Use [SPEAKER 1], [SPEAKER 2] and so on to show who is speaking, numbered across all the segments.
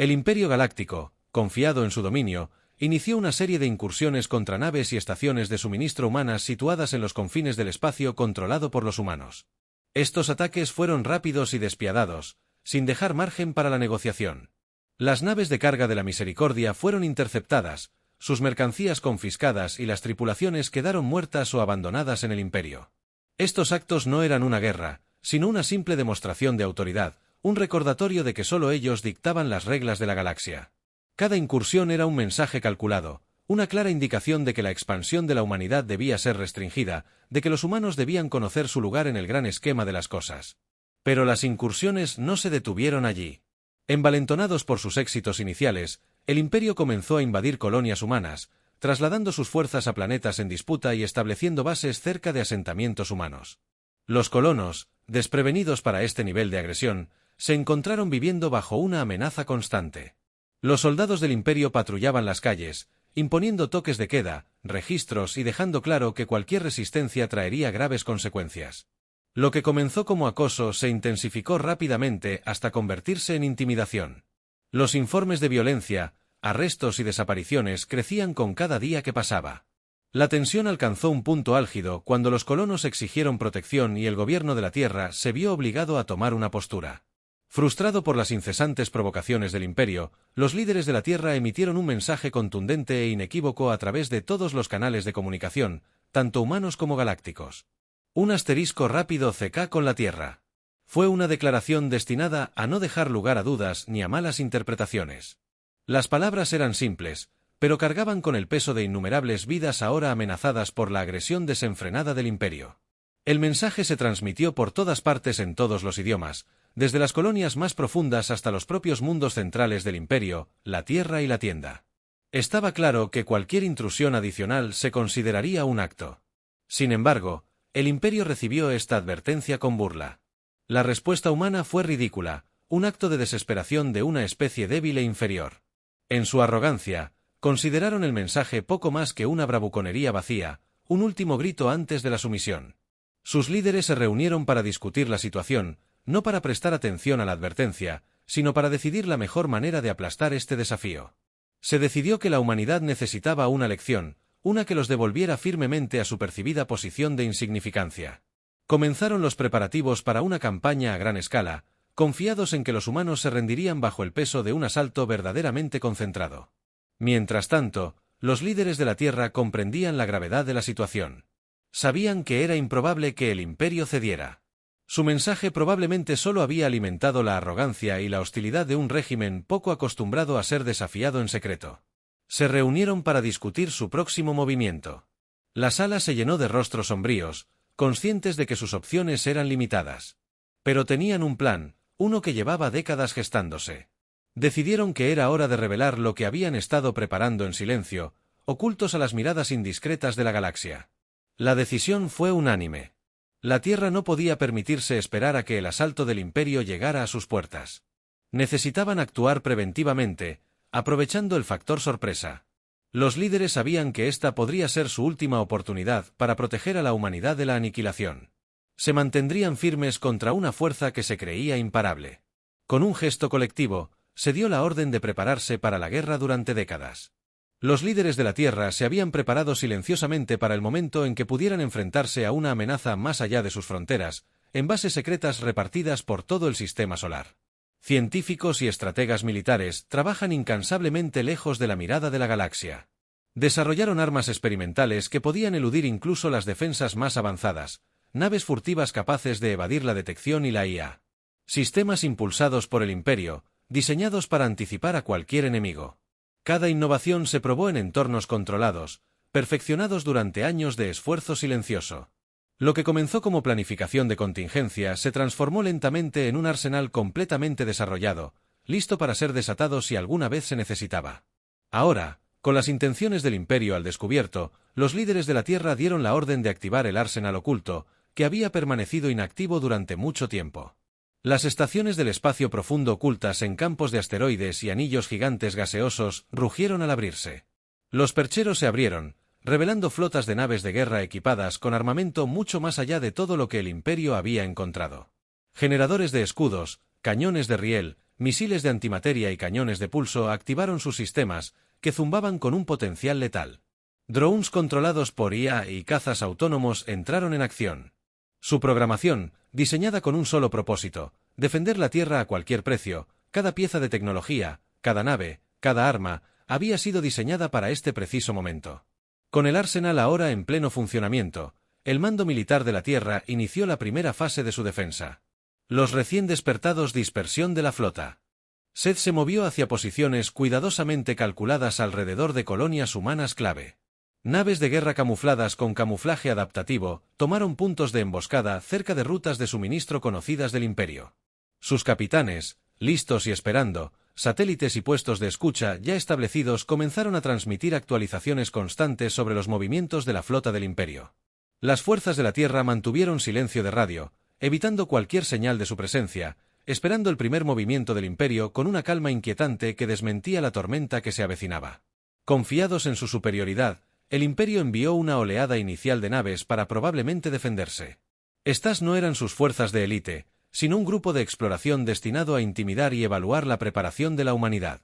[SPEAKER 1] El Imperio Galáctico, confiado en su dominio, inició una serie de incursiones contra naves y estaciones de suministro humanas situadas en los confines del espacio controlado por los humanos. Estos ataques fueron rápidos y despiadados, sin dejar margen para la negociación. Las naves de carga de la Misericordia fueron interceptadas, sus mercancías confiscadas y las tripulaciones quedaron muertas o abandonadas en el Imperio. Estos actos no eran una guerra, sino una simple demostración de autoridad, un recordatorio de que solo ellos dictaban las reglas de la galaxia. Cada incursión era un mensaje calculado, una clara indicación de que la expansión de la humanidad debía ser restringida, de que los humanos debían conocer su lugar en el gran esquema de las cosas. Pero las incursiones no se detuvieron allí. Envalentonados por sus éxitos iniciales, el Imperio comenzó a invadir colonias humanas, trasladando sus fuerzas a planetas en disputa y estableciendo bases cerca de asentamientos humanos. Los colonos, desprevenidos para este nivel de agresión, se encontraron viviendo bajo una amenaza constante. Los soldados del Imperio patrullaban las calles, imponiendo toques de queda, registros y dejando claro que cualquier resistencia traería graves consecuencias. Lo que comenzó como acoso se intensificó rápidamente hasta convertirse en intimidación. Los informes de violencia, arrestos y desapariciones crecían con cada día que pasaba. La tensión alcanzó un punto álgido cuando los colonos exigieron protección y el gobierno de la Tierra se vio obligado a tomar una postura. Frustrado por las incesantes provocaciones del Imperio, los líderes de la Tierra emitieron un mensaje contundente e inequívoco a través de todos los canales de comunicación, tanto humanos como galácticos. Un asterisco rápido CK con la Tierra. Fue una declaración destinada a no dejar lugar a dudas ni a malas interpretaciones. Las palabras eran simples, pero cargaban con el peso de innumerables vidas ahora amenazadas por la agresión desenfrenada del Imperio. El mensaje se transmitió por todas partes en todos los idiomas, desde las colonias más profundas hasta los propios mundos centrales del Imperio, la Tierra y la Tienda. Estaba claro que cualquier intrusión adicional se consideraría un acto. Sin embargo, el Imperio recibió esta advertencia con burla. La respuesta humana fue ridícula, un acto de desesperación de una especie débil e inferior. En su arrogancia, consideraron el mensaje poco más que una bravuconería vacía, un último grito antes de la sumisión. Sus líderes se reunieron para discutir la situación, no para prestar atención a la advertencia, sino para decidir la mejor manera de aplastar este desafío. Se decidió que la humanidad necesitaba una lección, una que los devolviera firmemente a su percibida posición de insignificancia. Comenzaron los preparativos para una campaña a gran escala, confiados en que los humanos se rendirían bajo el peso de un asalto verdaderamente concentrado. Mientras tanto, los líderes de la Tierra comprendían la gravedad de la situación. Sabían que era improbable que el Imperio cediera. Su mensaje probablemente solo había alimentado la arrogancia y la hostilidad de un régimen poco acostumbrado a ser desafiado en secreto. Se reunieron para discutir su próximo movimiento. La sala se llenó de rostros sombríos, conscientes de que sus opciones eran limitadas. Pero tenían un plan, uno que llevaba décadas gestándose. Decidieron que era hora de revelar lo que habían estado preparando en silencio, ocultos a las miradas indiscretas de la galaxia. La decisión fue unánime. La Tierra no podía permitirse esperar a que el asalto del Imperio llegara a sus puertas. Necesitaban actuar preventivamente, aprovechando el factor sorpresa. Los líderes sabían que esta podría ser su última oportunidad para proteger a la humanidad de la aniquilación. Se mantendrían firmes contra una fuerza que se creía imparable. Con un gesto colectivo, se dio la orden de prepararse para la guerra durante décadas. Los líderes de la Tierra se habían preparado silenciosamente para el momento en que pudieran enfrentarse a una amenaza más allá de sus fronteras, en bases secretas repartidas por todo el sistema solar. Científicos y estrategas militares trabajan incansablemente lejos de la mirada de la galaxia. Desarrollaron armas experimentales que podían eludir incluso las defensas más avanzadas, naves furtivas capaces de evadir la detección y la IA. Sistemas impulsados por el Imperio, diseñados para anticipar a cualquier enemigo. Cada innovación se probó en entornos controlados, perfeccionados durante años de esfuerzo silencioso. Lo que comenzó como planificación de contingencia se transformó lentamente en un arsenal completamente desarrollado, listo para ser desatado si alguna vez se necesitaba. Ahora, con las intenciones del Imperio al descubierto, los líderes de la Tierra dieron la orden de activar el arsenal oculto, que había permanecido inactivo durante mucho tiempo. Las estaciones del espacio profundo ocultas en campos de asteroides y anillos gigantes gaseosos rugieron al abrirse. Los percheros se abrieron, revelando flotas de naves de guerra equipadas con armamento mucho más allá de todo lo que el Imperio había encontrado. Generadores de escudos, cañones de riel, misiles de antimateria y cañones de pulso activaron sus sistemas, que zumbaban con un potencial letal. Drones controlados por IA y cazas autónomos entraron en acción. Su programación, diseñada con un solo propósito, defender la Tierra a cualquier precio, cada pieza de tecnología, cada nave, cada arma, había sido diseñada para este preciso momento. Con el arsenal ahora en pleno funcionamiento, el mando militar de la Tierra inició la primera fase de su defensa. Los recién despertados dispersión de la flota. Seth se movió hacia posiciones cuidadosamente calculadas alrededor de colonias humanas clave. Naves de guerra camufladas con camuflaje adaptativo tomaron puntos de emboscada cerca de rutas de suministro conocidas del Imperio. Sus capitanes, listos y esperando, satélites y puestos de escucha ya establecidos comenzaron a transmitir actualizaciones constantes sobre los movimientos de la flota del Imperio. Las fuerzas de la Tierra mantuvieron silencio de radio, evitando cualquier señal de su presencia, esperando el primer movimiento del Imperio con una calma inquietante que desmentía la tormenta que se avecinaba. Confiados en su superioridad, el Imperio envió una oleada inicial de naves para probablemente defenderse. Estas no eran sus fuerzas de élite, sino un grupo de exploración destinado a intimidar y evaluar la preparación de la humanidad.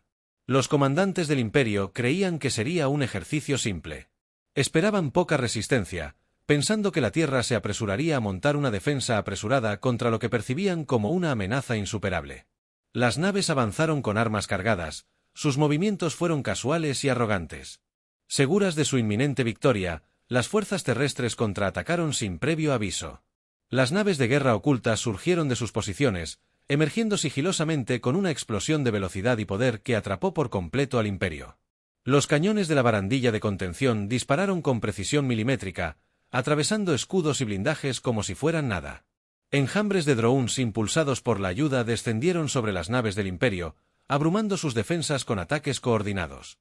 [SPEAKER 1] Los comandantes del Imperio creían que sería un ejercicio simple. Esperaban poca resistencia, pensando que la Tierra se apresuraría a montar una defensa apresurada contra lo que percibían como una amenaza insuperable. Las naves avanzaron con armas cargadas, sus movimientos fueron casuales y arrogantes. Seguras de su inminente victoria, las fuerzas terrestres contraatacaron sin previo aviso. Las naves de guerra ocultas surgieron de sus posiciones, emergiendo sigilosamente con una explosión de velocidad y poder que atrapó por completo al Imperio. Los cañones de la barandilla de contención dispararon con precisión milimétrica, atravesando escudos y blindajes como si fueran nada. Enjambres de drones impulsados por la ayuda descendieron sobre las naves del Imperio, abrumando sus defensas con ataques coordinados.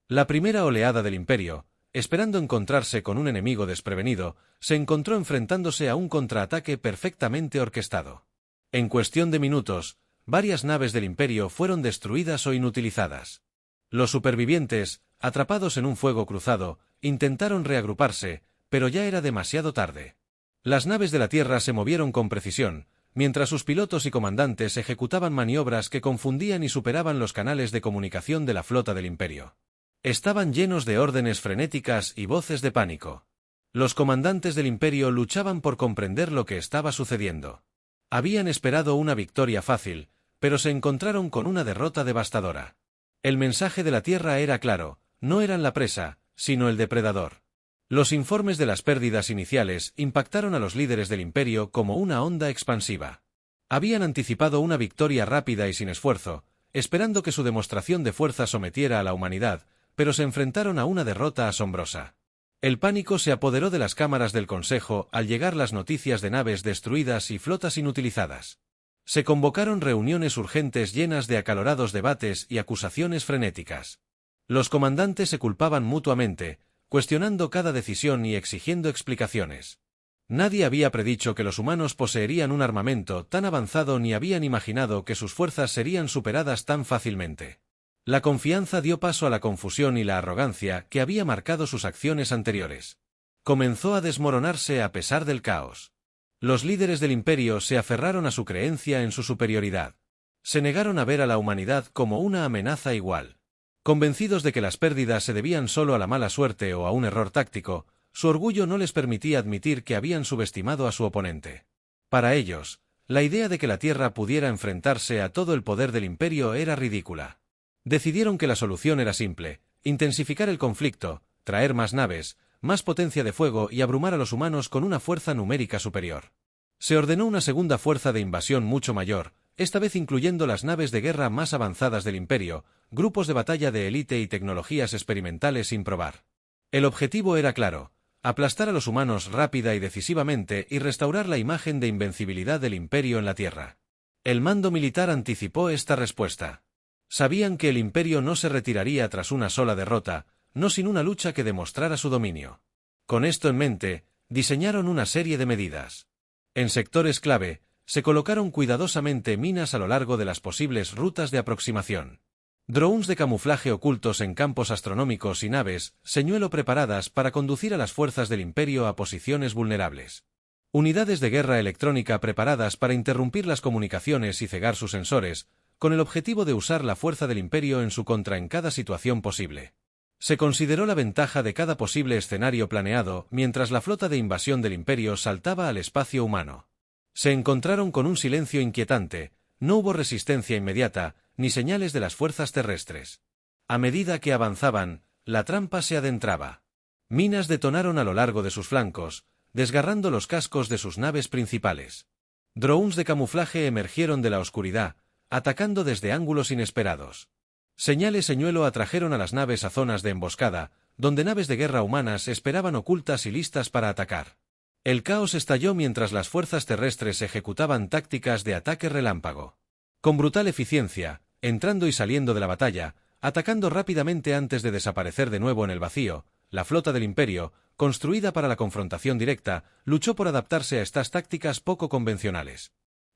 [SPEAKER 1] La primera oleada del Imperio, esperando encontrarse con un enemigo desprevenido, se encontró enfrentándose a un contraataque perfectamente orquestado. En cuestión de minutos, varias naves del Imperio fueron destruidas o inutilizadas. Los supervivientes, atrapados en un fuego cruzado, intentaron reagruparse, pero ya era demasiado tarde. Las naves de la Tierra se movieron con precisión, mientras sus pilotos y comandantes ejecutaban maniobras que confundían y superaban los canales de comunicación de la flota del Imperio. Estaban llenos de órdenes frenéticas y voces de pánico. Los comandantes del Imperio luchaban por comprender lo que estaba sucediendo. Habían esperado una victoria fácil, pero se encontraron con una derrota devastadora. El mensaje de la Tierra era claro, no eran la presa, sino el depredador. Los informes de las pérdidas iniciales impactaron a los líderes del Imperio como una onda expansiva. Habían anticipado una victoria rápida y sin esfuerzo, esperando que su demostración de fuerza sometiera a la humanidad, pero se enfrentaron a una derrota asombrosa. El pánico se apoderó de las cámaras del Consejo al llegar las noticias de naves destruidas y flotas inutilizadas. Se convocaron reuniones urgentes llenas de acalorados debates y acusaciones frenéticas. Los comandantes se culpaban mutuamente, cuestionando cada decisión y exigiendo explicaciones. Nadie había predicho que los humanos poseerían un armamento tan avanzado ni habían imaginado que sus fuerzas serían superadas tan fácilmente. La confianza dio paso a la confusión y la arrogancia que había marcado sus acciones anteriores. Comenzó a desmoronarse a pesar del caos. Los líderes del Imperio se aferraron a su creencia en su superioridad. Se negaron a ver a la humanidad como una amenaza igual. Convencidos de que las pérdidas se debían solo a la mala suerte o a un error táctico, su orgullo no les permitía admitir que habían subestimado a su oponente. Para ellos, la idea de que la Tierra pudiera enfrentarse a todo el poder del Imperio era ridícula. Decidieron que la solución era simple: intensificar el conflicto, traer más naves, más potencia de fuego y abrumar a los humanos con una fuerza numérica superior. Se ordenó una segunda fuerza de invasión mucho mayor, esta vez incluyendo las naves de guerra más avanzadas del Imperio, grupos de batalla de élite y tecnologías experimentales sin probar. El objetivo era claro: aplastar a los humanos rápida y decisivamente y restaurar la imagen de invencibilidad del Imperio en la Tierra. El mando militar anticipó esta respuesta. Sabían que el Imperio no se retiraría tras una sola derrota, no sin una lucha que demostrara su dominio. Con esto en mente, diseñaron una serie de medidas. En sectores clave, se colocaron cuidadosamente minas a lo largo de las posibles rutas de aproximación. Drones de camuflaje ocultos en campos astronómicos y naves, señuelo preparadas para conducir a las fuerzas del Imperio a posiciones vulnerables. Unidades de guerra electrónica preparadas para interrumpir las comunicaciones y cegar sus sensores, con el objetivo de usar la fuerza del Imperio en su contra en cada situación posible. Se consideró la ventaja de cada posible escenario planeado mientras la flota de invasión del Imperio saltaba al espacio humano. Se encontraron con un silencio inquietante, no hubo resistencia inmediata, ni señales de las fuerzas terrestres. A medida que avanzaban, la trampa se adentraba. Minas detonaron a lo largo de sus flancos, desgarrando los cascos de sus naves principales. Drones de camuflaje emergieron de la oscuridad, atacando desde ángulos inesperados. Señales señuelo atrajeron a las naves a zonas de emboscada, donde naves de guerra humanas esperaban ocultas y listas para atacar. El caos estalló mientras las fuerzas terrestres ejecutaban tácticas de ataque relámpago. Con brutal eficiencia, entrando y saliendo de la batalla, atacando rápidamente antes de desaparecer de nuevo en el vacío, la flota del Imperio, construida para la confrontación directa, luchó por adaptarse a estas tácticas poco convencionales.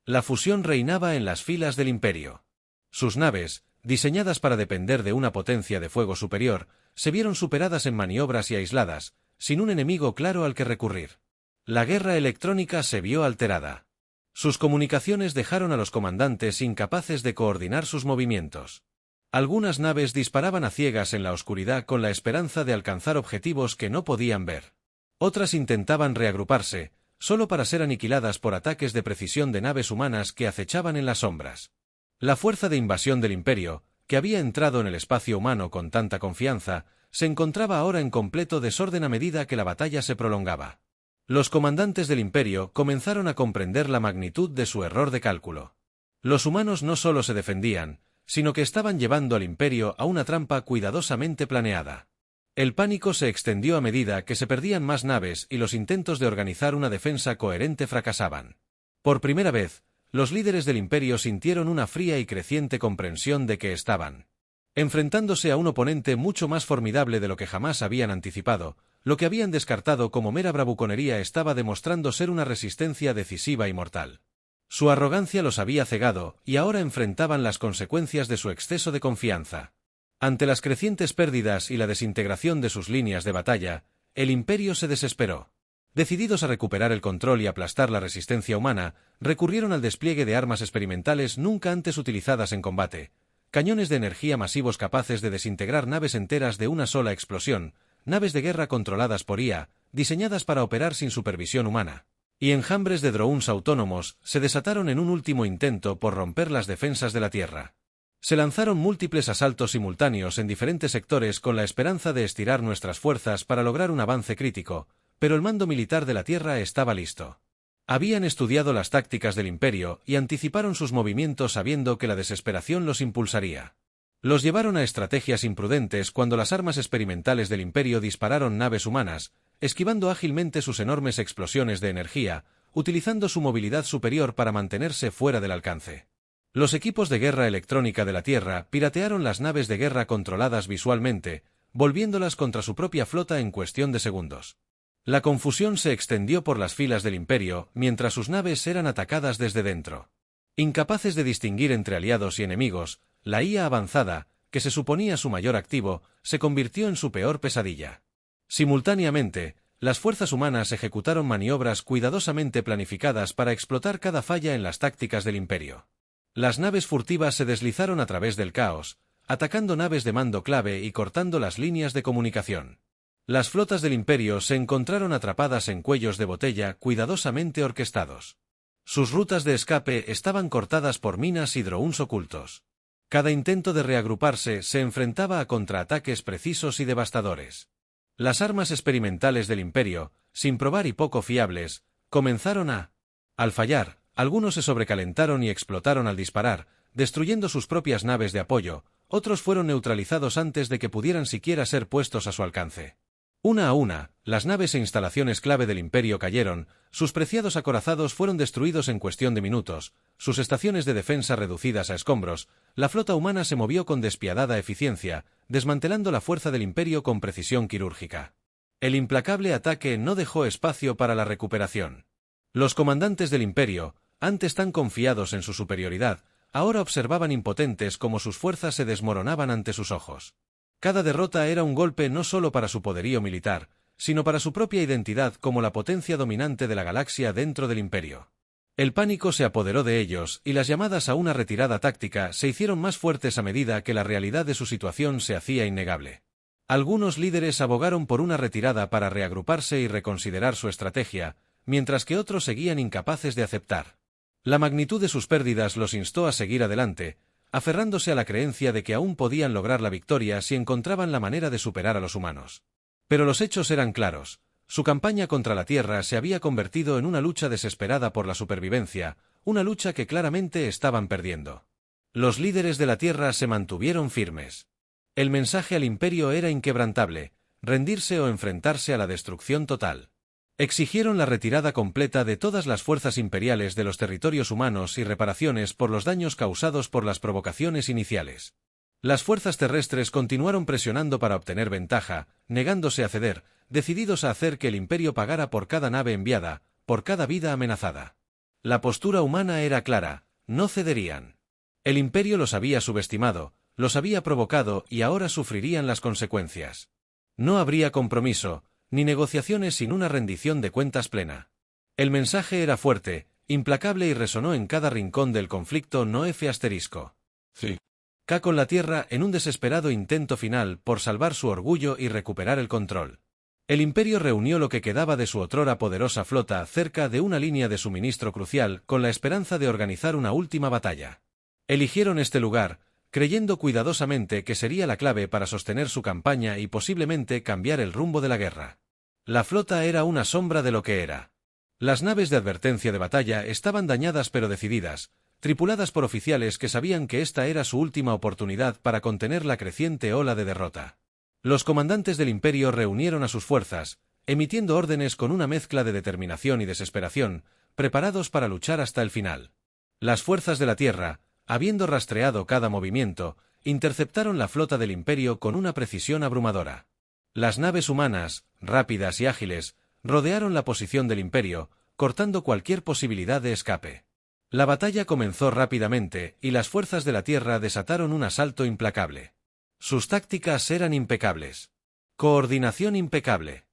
[SPEAKER 1] La fusión reinaba en las filas del Imperio. Sus naves, diseñadas para depender de una potencia de fuego superior, se vieron superadas en maniobras y aisladas, sin un enemigo claro al que recurrir. La guerra electrónica se vio alterada. Sus comunicaciones dejaron a los comandantes incapaces de coordinar sus movimientos. Algunas naves disparaban a ciegas en la oscuridad con la esperanza de alcanzar objetivos que no podían ver. Otras intentaban reagruparse, solo para ser aniquiladas por ataques de precisión de naves humanas que acechaban en las sombras. La fuerza de invasión del Imperio, que había entrado en el espacio humano con tanta confianza, se encontraba ahora en completo desorden a medida que la batalla se prolongaba. Los comandantes del Imperio comenzaron a comprender la magnitud de su error de cálculo. Los humanos no solo se defendían, sino que estaban llevando al Imperio a una trampa cuidadosamente planeada. El pánico se extendió a medida que se perdían más naves y los intentos de organizar una defensa coherente fracasaban. Por primera vez, los líderes del Imperio sintieron una fría y creciente comprensión de que estaban enfrentándose a un oponente mucho más formidable de lo que jamás habían anticipado. Lo que habían descartado como mera bravuconería estaba demostrando ser una resistencia decisiva y mortal. Su arrogancia los había cegado, y ahora enfrentaban las consecuencias de su exceso de confianza. Ante las crecientes pérdidas y la desintegración de sus líneas de batalla, el Imperio se desesperó. Decididos a recuperar el control y aplastar la resistencia humana, recurrieron al despliegue de armas experimentales nunca antes utilizadas en combate, cañones de energía masivos capaces de desintegrar naves enteras de una sola explosión, naves de guerra controladas por IA, diseñadas para operar sin supervisión humana, y enjambres de drones autónomos se desataron en un último intento por romper las defensas de la Tierra. Se lanzaron múltiples asaltos simultáneos en diferentes sectores con la esperanza de estirar nuestras fuerzas para lograr un avance crítico, pero el mando militar de la Tierra estaba listo. Habían estudiado las tácticas del Imperio y anticiparon sus movimientos sabiendo que la desesperación los impulsaría. Los llevaron a estrategias imprudentes cuando las armas experimentales del Imperio dispararon naves humanas, esquivando ágilmente sus enormes explosiones de energía, utilizando su movilidad superior para mantenerse fuera del alcance. Los equipos de guerra electrónica de la Tierra piratearon las naves de guerra controladas visualmente, volviéndolas contra su propia flota en cuestión de segundos. La confusión se extendió por las filas del Imperio mientras sus naves eran atacadas desde dentro. Incapaces de distinguir entre aliados y enemigos, la IA avanzada, que se suponía su mayor activo, se convirtió en su peor pesadilla. Simultáneamente, las fuerzas humanas ejecutaron maniobras cuidadosamente planificadas para explotar cada falla en las tácticas del Imperio. Las naves furtivas se deslizaron a través del caos, atacando naves de mando clave y cortando las líneas de comunicación. Las flotas del Imperio se encontraron atrapadas en cuellos de botella cuidadosamente orquestados. Sus rutas de escape estaban cortadas por minas y drones ocultos. Cada intento de reagruparse se enfrentaba a contraataques precisos y devastadores. Las armas experimentales del Imperio, sin probar y poco fiables, comenzaron Al fallar, algunos se sobrecalentaron y explotaron al disparar, destruyendo sus propias naves de apoyo, otros fueron neutralizados antes de que pudieran siquiera ser puestos a su alcance. Una a una, las naves e instalaciones clave del Imperio cayeron, sus preciados acorazados fueron destruidos en cuestión de minutos, sus estaciones de defensa reducidas a escombros, la flota humana se movió con despiadada eficiencia, desmantelando la fuerza del Imperio con precisión quirúrgica. El implacable ataque no dejó espacio para la recuperación. Los comandantes del Imperio, antes tan confiados en su superioridad, ahora observaban impotentes cómo sus fuerzas se desmoronaban ante sus ojos. Cada derrota era un golpe no solo para su poderío militar, sino para su propia identidad como la potencia dominante de la galaxia dentro del Imperio. El pánico se apoderó de ellos, y las llamadas a una retirada táctica se hicieron más fuertes a medida que la realidad de su situación se hacía innegable. Algunos líderes abogaron por una retirada para reagruparse y reconsiderar su estrategia, mientras que otros seguían incapaces de aceptar. La magnitud de sus pérdidas los instó a seguir adelante, aferrándose a la creencia de que aún podían lograr la victoria si encontraban la manera de superar a los humanos. Pero los hechos eran claros. Su campaña contra la Tierra se había convertido en una lucha desesperada por la supervivencia, una lucha que claramente estaban perdiendo. Los líderes de la Tierra se mantuvieron firmes. El mensaje al Imperio era inquebrantable: rendirse o enfrentarse a la destrucción total. Exigieron la retirada completa de todas las fuerzas imperiales de los territorios humanos y reparaciones por los daños causados por las provocaciones iniciales. Las fuerzas terrestres continuaron presionando para obtener ventaja, negándose a ceder, decididos a hacer que el Imperio pagara por cada nave enviada, por cada vida amenazada. La postura humana era clara: no cederían. El Imperio los había subestimado, los había provocado y ahora sufrirían las consecuencias. No habría compromiso, ni negociaciones sin una rendición de cuentas plena. El mensaje era fuerte, implacable y resonó en cada rincón del conflicto no F***.
[SPEAKER 2] Sí.
[SPEAKER 1] K con la Tierra en un desesperado intento final por salvar su orgullo y recuperar el control. El Imperio reunió lo que quedaba de su otrora poderosa flota cerca de una línea de suministro crucial con la esperanza de organizar una última batalla. Eligieron este lugar, creyendo cuidadosamente que sería la clave para sostener su campaña y posiblemente cambiar el rumbo de la guerra. La flota era una sombra de lo que era. Las naves de advertencia de batalla estaban dañadas pero decididas, tripuladas por oficiales que sabían que esta era su última oportunidad para contener la creciente ola de derrota. Los comandantes del Imperio reunieron a sus fuerzas, emitiendo órdenes con una mezcla de determinación y desesperación, preparados para luchar hasta el final. Las fuerzas de la Tierra, habiendo rastreado cada movimiento, interceptaron la flota del Imperio con una precisión abrumadora. Las naves humanas, rápidas y ágiles, rodearon la posición del Imperio, cortando cualquier posibilidad de escape. La batalla comenzó rápidamente, y las fuerzas de la Tierra desataron un asalto implacable. Sus tácticas eran impecables. Coordinación impecable.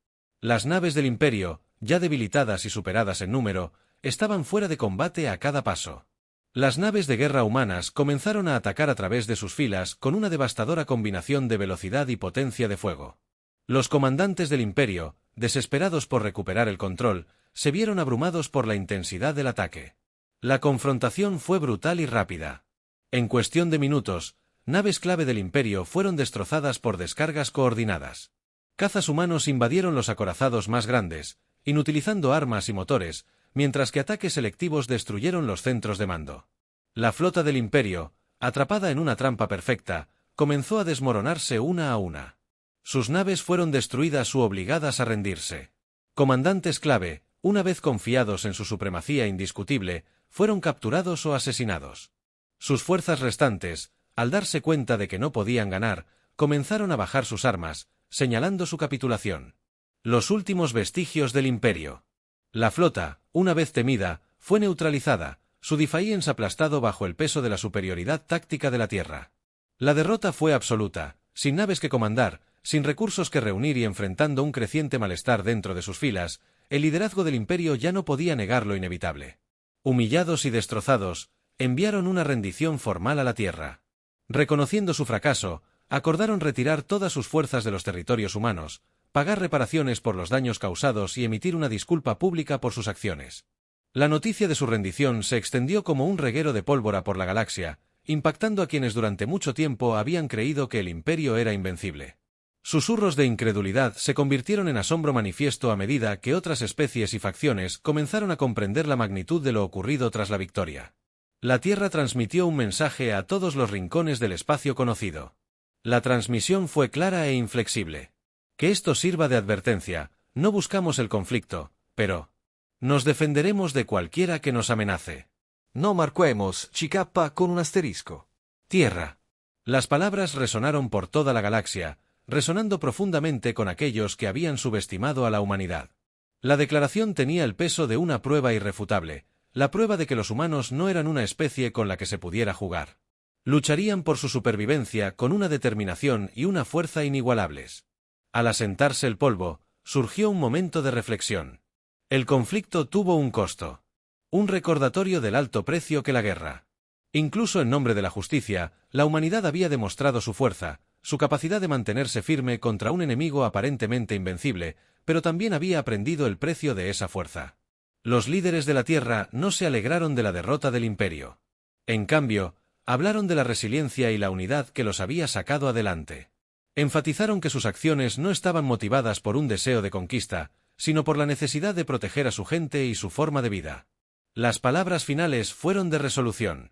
[SPEAKER 1] Las naves del Imperio, ya debilitadas y superadas en número, estaban fuera de combate a cada paso. Las naves de guerra humanas comenzaron a atacar a través de sus filas con una devastadora combinación de velocidad y potencia de fuego. Los comandantes del Imperio, desesperados por recuperar el control, se vieron abrumados por la intensidad del ataque. La confrontación fue brutal y rápida. En cuestión de minutos, naves clave del Imperio fueron destrozadas por descargas coordinadas. Cazas humanos invadieron los acorazados más grandes, inutilizando armas y motores, mientras que ataques selectivos destruyeron los centros de mando. La flota del Imperio, atrapada en una trampa perfecta, comenzó a desmoronarse una a una. Sus naves fueron destruidas u obligadas a rendirse. Comandantes clave, una vez confiados en su supremacía indiscutible, fueron capturados o asesinados. Sus fuerzas restantes, al darse cuenta de que no podían ganar, comenzaron a bajar sus armas, señalando su capitulación. Los últimos vestigios del Imperio. La flota, una vez temida, fue neutralizada, su Defiance aplastado bajo el peso de la superioridad táctica de la Tierra. La derrota fue absoluta, sin naves que comandar, sin recursos que reunir y enfrentando un creciente malestar dentro de sus filas, el liderazgo del Imperio ya no podía negar lo inevitable. Humillados y destrozados, enviaron una rendición formal a la Tierra. Reconociendo su fracaso, acordaron retirar todas sus fuerzas de los territorios humanos, pagar reparaciones por los daños causados y emitir una disculpa pública por sus acciones. La noticia de su rendición se extendió como un reguero de pólvora por la galaxia, impactando a quienes durante mucho tiempo habían creído que el Imperio era invencible. Susurros de incredulidad se convirtieron en asombro manifiesto a medida que otras especies y facciones comenzaron a comprender la magnitud de lo ocurrido tras la victoria. La Tierra transmitió un mensaje a todos los rincones del espacio conocido. La transmisión fue clara e inflexible. Que esto sirva de advertencia: no buscamos el conflicto, pero nos defenderemos de cualquiera que nos amenace.
[SPEAKER 2] No marquemos CK con un asterisco.
[SPEAKER 1] Tierra. Las palabras resonaron por toda la galaxia, resonando profundamente con aquellos que habían subestimado a la humanidad. La declaración tenía el peso de una prueba irrefutable, la prueba de que los humanos no eran una especie con la que se pudiera jugar. Lucharían por su supervivencia con una determinación y una fuerza inigualables. Al asentarse el polvo, surgió un momento de reflexión. El conflicto tuvo un costo. Un recordatorio del alto precio que la guerra. Incluso en nombre de la justicia, la humanidad había demostrado su fuerza, su capacidad de mantenerse firme contra un enemigo aparentemente invencible, pero también había aprendido el precio de esa fuerza. Los líderes de la Tierra no se alegraron de la derrota del Imperio. En cambio, hablaron de la resiliencia y la unidad que los había sacado adelante. Enfatizaron que sus acciones no estaban motivadas por un deseo de conquista, sino por la necesidad de proteger a su gente y su forma de vida. Las palabras finales fueron de resolución.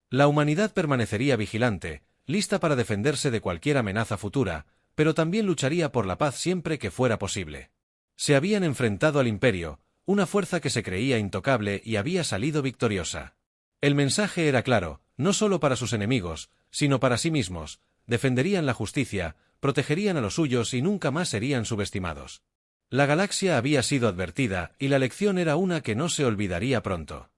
[SPEAKER 1] La humanidad permanecería vigilante, lista para defenderse de cualquier amenaza futura, pero también lucharía por la paz siempre que fuera posible. Se habían enfrentado al Imperio, una fuerza que se creía intocable y había salido victoriosa. El mensaje era claro, no solo para sus enemigos, sino para sí mismos: defenderían la justicia, protegerían a los suyos y nunca más serían subestimados. La galaxia había sido advertida, y la lección era una que no se olvidaría pronto.